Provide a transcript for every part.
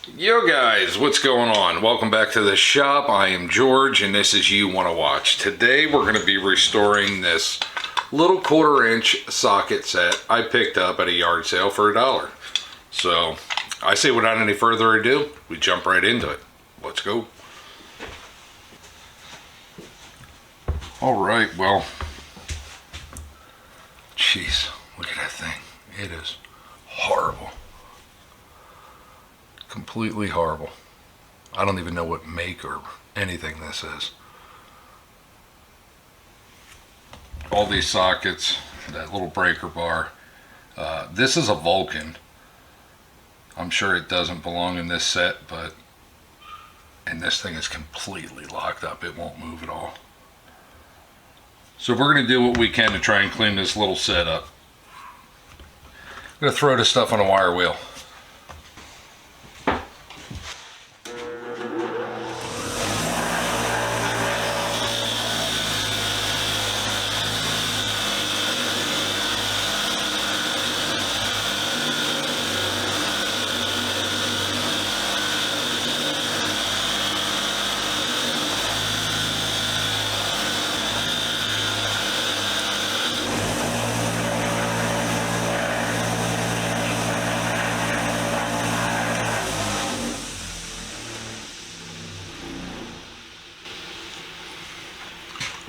Yo guys, what's going on? Welcome back to the shop. I am George and this is You Wanna Watch. Today we're going to be restoring this little 1/4-inch socket set I picked up at a yard sale for $1. So I say without any further ado, we jump right into it. Let's go. Alright, well, jeez, look at that thing. It is horrible. Completely horrible. I don't even know what make or anything this is. All these sockets, that little breaker bar. This is a Vulcan. I'm sure it doesn't belong in this set, and this thing is completely locked up. It won't move at all. So we're going to do what we can to try and clean this little set up. I'm going to throw this stuff on a wire wheel.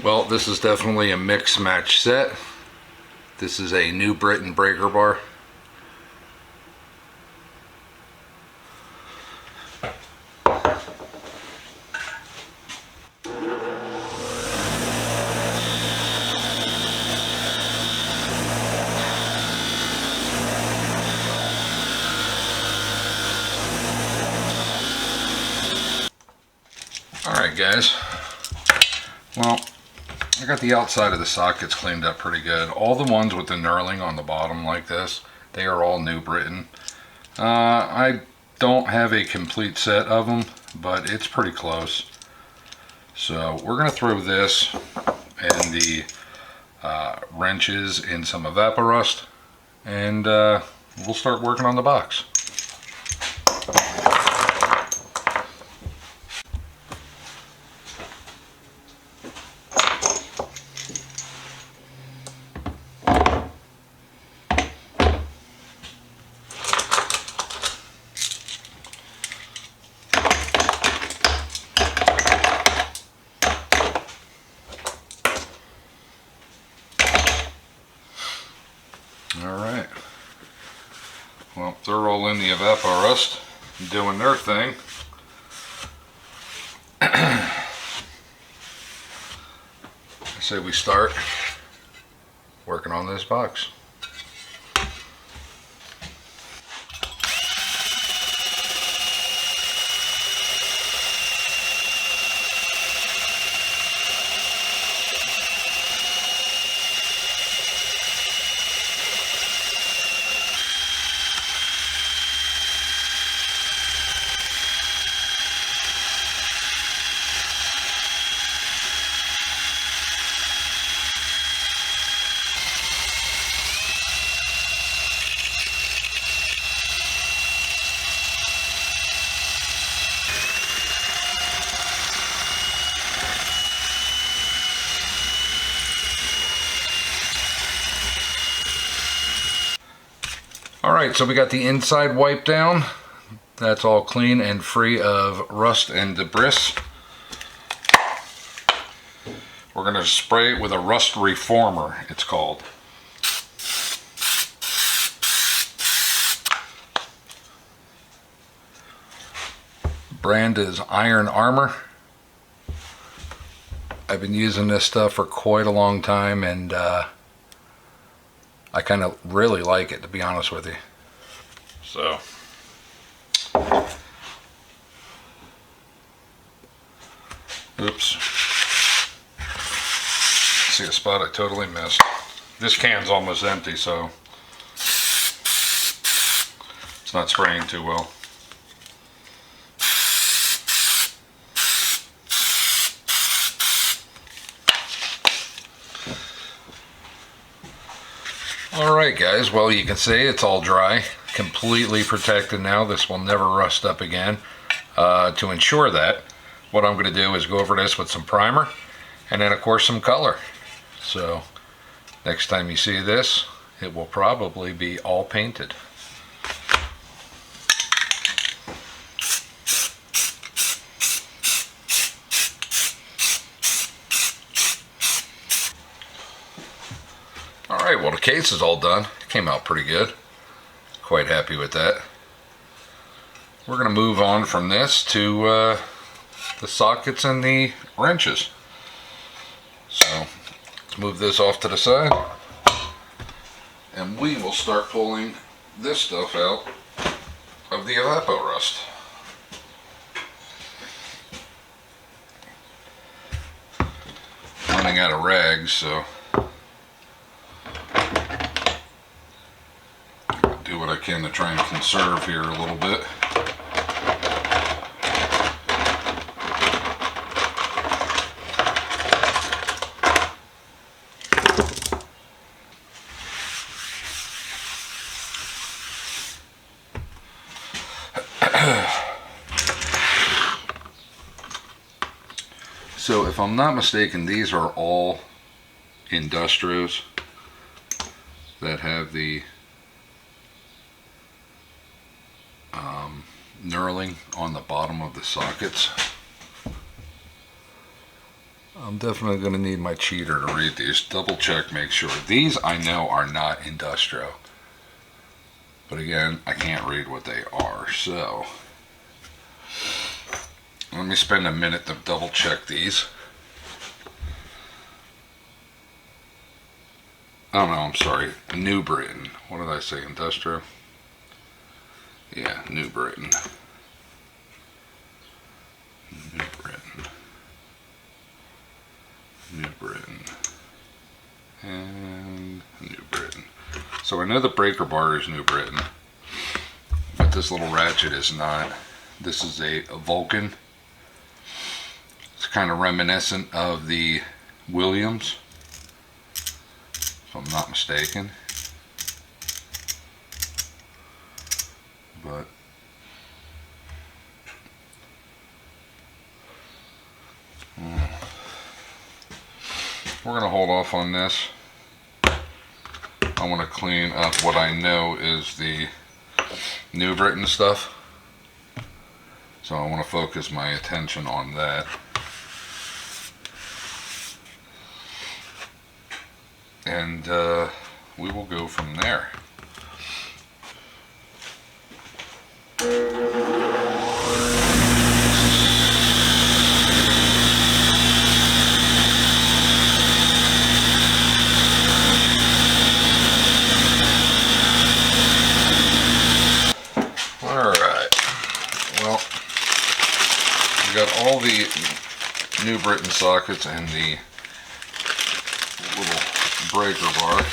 Well, this is definitely a mix match set. This is a New Britain breaker bar. Alright guys, well, I got the outside of the sockets cleaned up pretty good. All the ones with the knurling on the bottom like this, they are all New Britain. I don't have a complete set of them, but it's pretty close. So we're going to throw this and the wrenches in some Evaporust, and we'll start working on the box. Alright, well, they're all in the Evaporust doing their thing. I say we start working on this box. Alright, so we got the inside wiped down. That's all clean and free of rust and debris. We're going to spray it with a rust reformer, it's called. Brand is Iron Armor. I've been using this stuff for quite a long time, and I kind of really like it, to be honest with you. So, oops. See a spot I totally missed. This can's almost empty, so it's not spraying too well. Alright guys, well, you can see it's all dry. completely protected now. This will never rust up again. To ensure that, what I'm going to do is go over this with some primer and then of course some color. So next time you see this, it will probably be all painted. Alright, well the case is all done. It came out pretty good. Quite happy with that. We're going to move on from this to the sockets and the wrenches. So let's move this off to the side and we will start pulling this stuff out of the evapo rust. Running out of rags, so do what I can to try and conserve here a little bit. So if I'm not mistaken, these are all Industrios that have the knurling on the bottom of the sockets. I'm definitely going to need my cheater to read these. Double check, make sure. These I know are not Industrio. But again, I can't read what they are, so let me spend a minute to double check these. Oh no, I'm sorry. New Britain. What did I say? Industrio? Yeah, New Britain. New Britain. New Britain. And New Britain. So I know the breaker bar is New Britain, but this little ratchet is not. This is a Vulcan. It's kind of reminiscent of the Williams, if I'm not mistaken. But we're going to hold off on this. I want to clean up what I know is the New Britain stuff. So I want to focus my attention on that. And we will go from there. All the New Britain sockets and the little breaker bar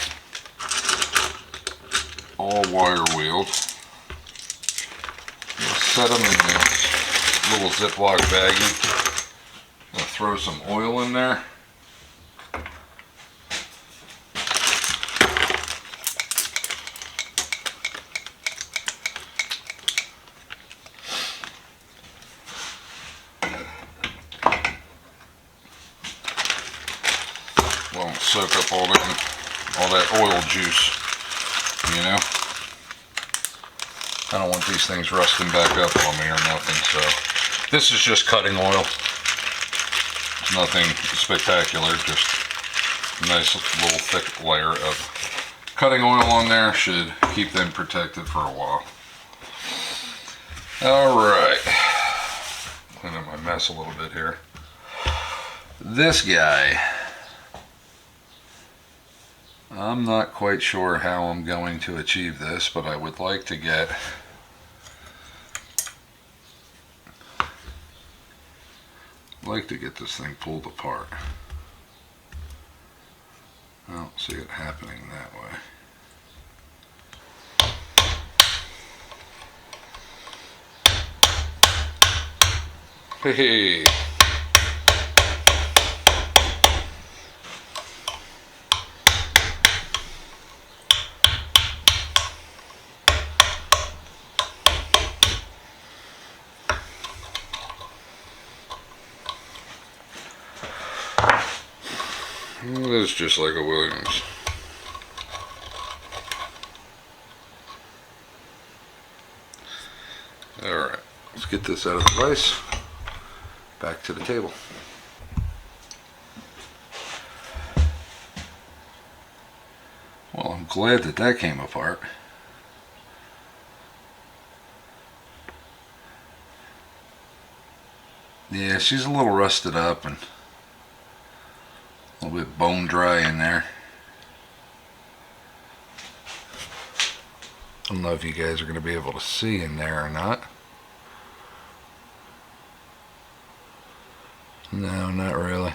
all wire wheeled. Set them in this little Ziploc baggie. I'm going to throw some oil in there. Won't soak up all that oil juice, you know. I don't want these things rusting back up on me or nothing, so this is just cutting oil. It's nothing spectacular, just a nice little thick layer of cutting oil on there. Should keep them protected for a while. Alright, clean up my mess a little bit here. This guy, I'm not quite sure how I'm going to achieve this, but I would like to get this thing pulled apart. I don't see it happening that way. Hey. It is just like a Williams. Alright, let's get this out of the vise. Back to the table. Well, I'm glad that that came apart. Yeah, she's a little rusted up and a little bit bone dry in there. I don't know if you guys are going to be able to see in there or not. No, not really.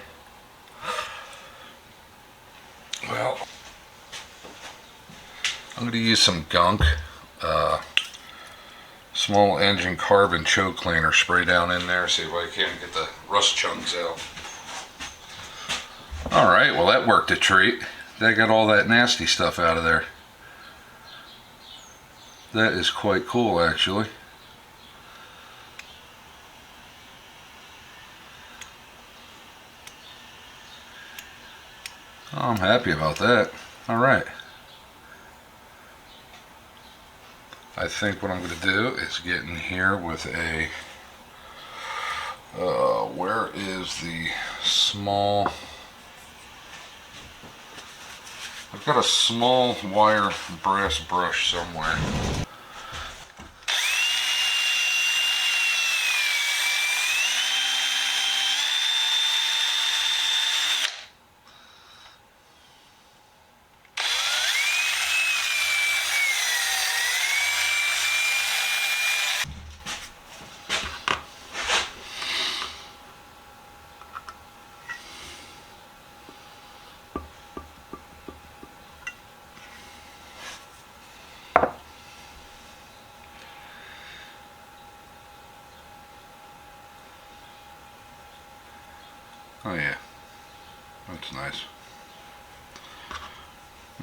Well, I'm going to use some gunk. Small engine carbon choke cleaner, spray down in there, see if I can't get the rust chunks out. Alright, well that worked a treat. That got all that nasty stuff out of there. That is quite cool, actually. Oh, I'm happy about that. Alright. I think what I'm going to do is get in here with a, where is the small, I've got a small wire brass brush somewhere. Oh yeah, that's nice.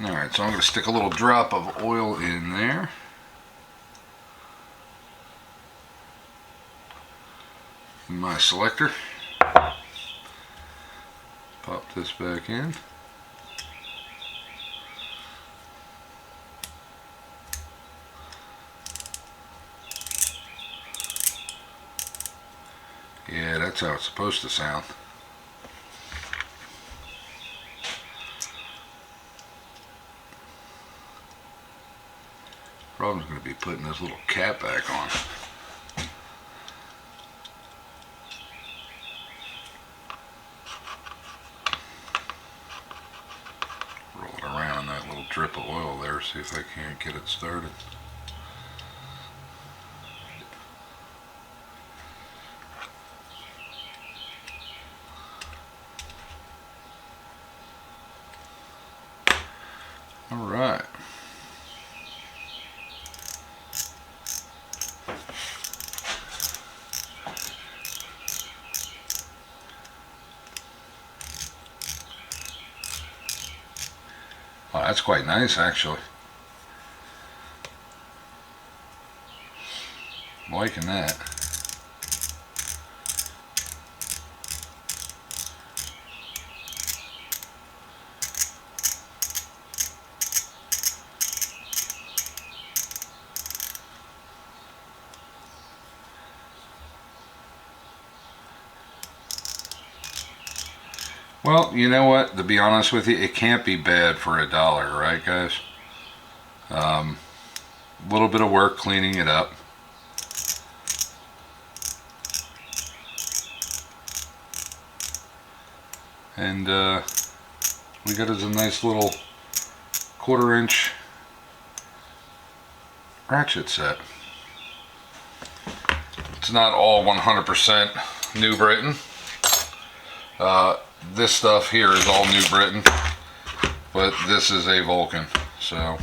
Alright, so I'm going to stick a little drop of oil in there. My selector. Pop this back in. Yeah, that's how it's supposed to sound. Problem's going to be putting this little cap back on. Roll it around that little drip of oil there, see if I can't get it started. Alright. Well, that's quite nice, actually. I'm liking that. Well, you know what? To be honest with you, it can't be bad for $1, right, guys? A little bit of work cleaning it up. And we got us a nice little 1/4 inch ratchet set. It's not all 100% New Britain. This stuff here is all New Britain, but this is a Vulcan, so.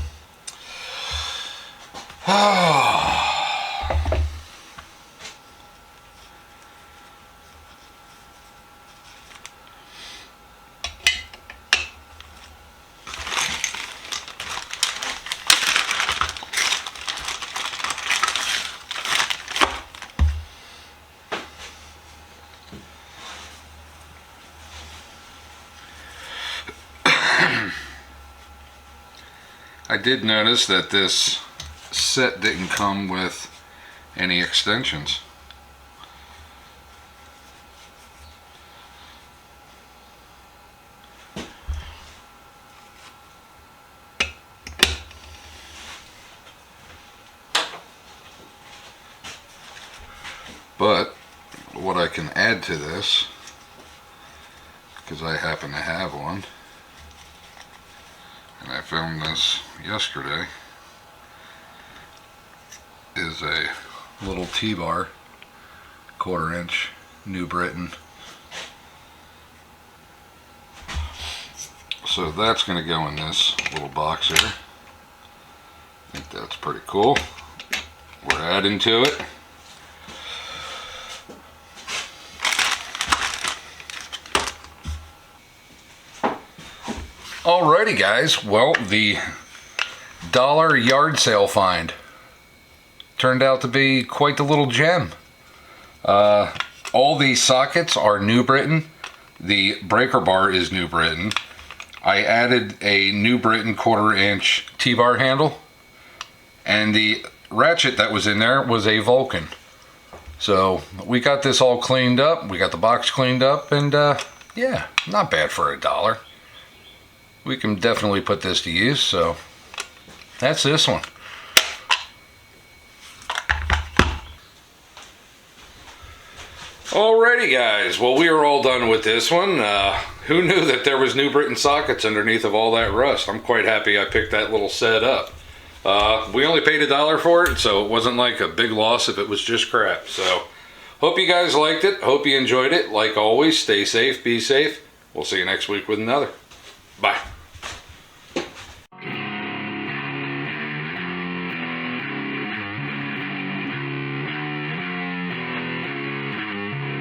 I did notice that this set didn't come with any extensions. But what I can add to this, because I happen to have one, and I filmed this yesterday, is a little T-bar, 1/4 inch, New Britain. So that's going to go in this little box here. I think that's pretty cool. We're adding to it. Alrighty guys, well, the dollar yard sale find turned out to be quite the little gem. All these sockets are New Britain. The breaker bar is New Britain. I added a New Britain 1/4 inch T-bar handle, and the ratchet that was in there was a Vulcan. So we got this all cleaned up, we got the box cleaned up, and yeah, not bad for $1. We can definitely put this to use, so that's this one. Alrighty guys, well, we are all done with this one. Who knew that there was New Britain sockets underneath of all that rust? I'm quite happy I picked that little set up. We only paid $1 for it, so it wasn't like a big loss if it was just crap. So hope you guys liked it, hope you enjoyed it. Like always, stay safe, be safe. We'll see you next week with another. Bye.